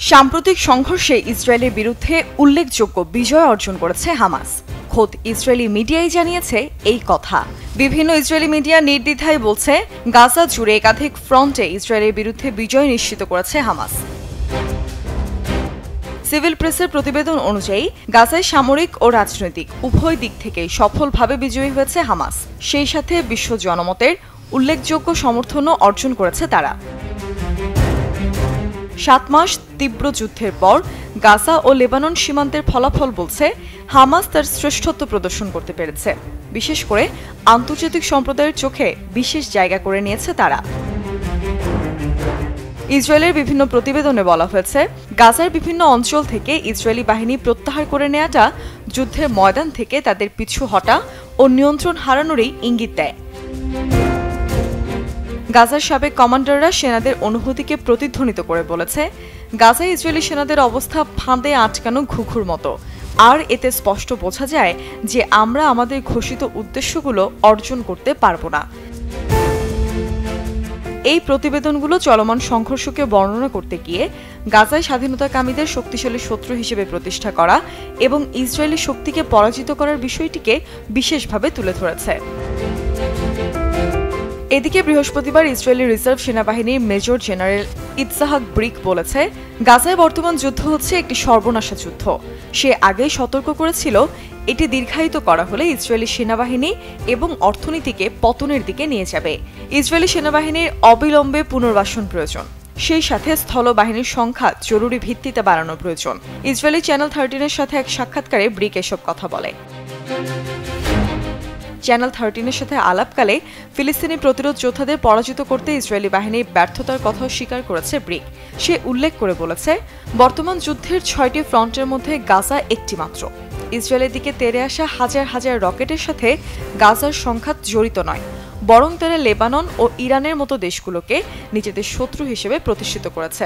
সাম্প্রতিক সংঘর্ষে ইসরায়েলের বিরুদ্ধে উল্লেখযোগ্য বিজয় অর্জন করেছে হামাস। খোদ ইসরায়েলি মিডিয়াই জানিয়েছে এই কথা। বিভিন্ন ইসরায়েলি মিডিয়া নির্দ্বিধায় বলছে, গাজা জুড়ে একাধিক ফ্রন্টে ইসরায়েলের বিরুদ্ধে বিজয় নিশ্চিত করেছে হামাস। সিভিল প্রেসের প্রতিবেদন অনুযায়ী গাজায় সামরিক ও রাজনৈতিক উভয় দিক থেকেই সফলভাবে বিজয়ী হয়েছে হামাস। সেই সাথে বিশ্ব জনমতের উল্লেখযোগ্য সমর্থনও অর্জন করেছে তারা। 7 মাস তীব্র যুদ্ধের পর গাজা ও লেবানন সীমান্তের ফলাফল বলছে, হামাস তার শ্রেষ্ঠত্ব প্রদর্শন করতে পেরেছে। বিশেষ করে আন্তর্জাতিক সম্প্রদায়ের চোখে বিশেষ জায়গা করে নিয়েছে তারা। ইসরায়েলের বিভিন্ন প্রতিবেদনে বলা হয়েছে, গাজার বিভিন্ন অঞ্চল থেকে ইসরায়েলি বাহিনী প্রত্যাহার করে নেওয়াটা যুদ্ধের ময়দান থেকে তাদের পিছু হটা ও নিয়ন্ত্রণ হারানোরই ইঙ্গিত দেয়। গাজার সাবেক কমান্ডাররা সেনাদের অনুভূতিকে প্রতিধ্বনিত করে বলেছে, গাজায় ইসরায়েলি সেনাদের অবস্থা ফাঁদে আটকানো ঘুঘুর মতো। আর এতে স্পষ্ট বোঝা যায় যে আমরা আমাদের ঘোষিত উদ্দেশ্যগুলো অর্জন করতে পারব না। এই প্রতিবেদনগুলো চলমান সংঘর্ষকে বর্ণনা করতে গিয়ে গাজায় স্বাধীনতাকামীদের শক্তিশালী শত্রু হিসেবে প্রতিষ্ঠা করা এবং ইসরায়েলি শক্তিকে পরাজিত করার বিষয়টিকে বিশেষভাবে তুলে ধরেছে। এদিকে বৃহস্পতিবার ইসরায়েলি রিজার্ভ সেনাবাহিনীর মেজর জেনারেল ইৎসাহাক ব্রিক বলেছে, গাজায় বর্তমান যুদ্ধ হচ্ছে একটি সর্বনাশা যুদ্ধ। সে আগেই সতর্ক করেছিল, এটি দীর্ঘায়িত করা হলে ইসরায়েলি সেনাবাহিনী এবং অর্থনীতিকে পতনের দিকে নিয়ে যাবে। ইসরায়েলি সেনাবাহিনীর অবিলম্বে পুনর্বাসন প্রয়োজন। সেই সাথে স্থলবাহিনীর সংখ্যা জরুরি ভিত্তিতে বাড়ানো প্রয়োজন। ইসরায়েলি চ্যানেল 13-এর সাথে এক সাক্ষাৎকারে ব্রিক এসব কথা বলে। চ্যানেল 13-এর সাথে আলাপকালে ফিলিস্তিনি প্রতিরোধ যোদ্ধাদের পরাজিত করতে ইসরায়েলি বাহিনীর ব্যর্থতার কথাও স্বীকার করেছে ব্রিক। সে উল্লেখ করে বলেছে, বর্তমান যুদ্ধের 6টি ফ্রন্টের মধ্যে গাজা একটি মাত্র। ইসরায়েলের দিকে তেড়ে আসা হাজার হাজার রকেটের সাথে গাজার সংঘাত জড়িত নয়, বরং তারা লেবানন ও ইরানের মতো দেশগুলোকে নিজেদের শত্রু হিসেবে প্রতিষ্ঠিত করেছে।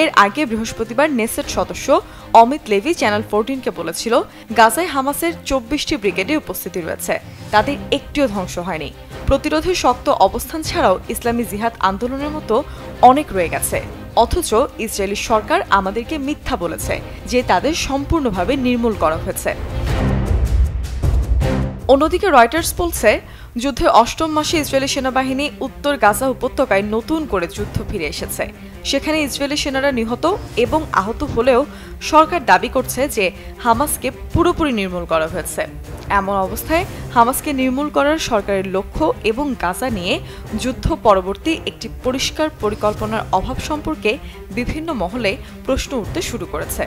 এর আগে বৃহস্পতিবার নেসেট সদস্য অমিত লেভি চ্যানেল 14-কে বলেছিল, গাজায় হামাসের 24টি ব্রিগেডে উপস্থিতি রয়েছে, তাদের একটিও ধ্বংস হয়নি। প্রতিরোধের শক্ত অবস্থান ছাড়াও ইসলামী জিহাদ আন্দোলনের মতো অনেক রয়ে গেছে। অথচ ইসরায়েলি সরকার আমাদেরকে মিথ্যা বলেছে যে তাদের সম্পূর্ণভাবে নির্মূল করা হয়েছে। অন্যদিকে রয়টার্স বলছে, যুদ্ধের 8ম মাসে ইসরায়েলি সেনাবাহিনী উত্তর গাজা উপত্যকায় নতুন করে যুদ্ধ ফিরে এসেছে। সেখানে ইসরায়েলি সেনারা নিহত এবং আহত হলেও সরকার দাবি করছে যে হামাসকে পুরোপুরি নির্মূল করা হয়েছে। এমন অবস্থায় হামাসকে নির্মূল করার সরকারের লক্ষ্য এবং গাজা নিয়ে যুদ্ধ পরবর্তী একটি পরিষ্কার পরিকল্পনার অভাব সম্পর্কে বিভিন্ন মহলে প্রশ্ন উঠতে শুরু করেছে।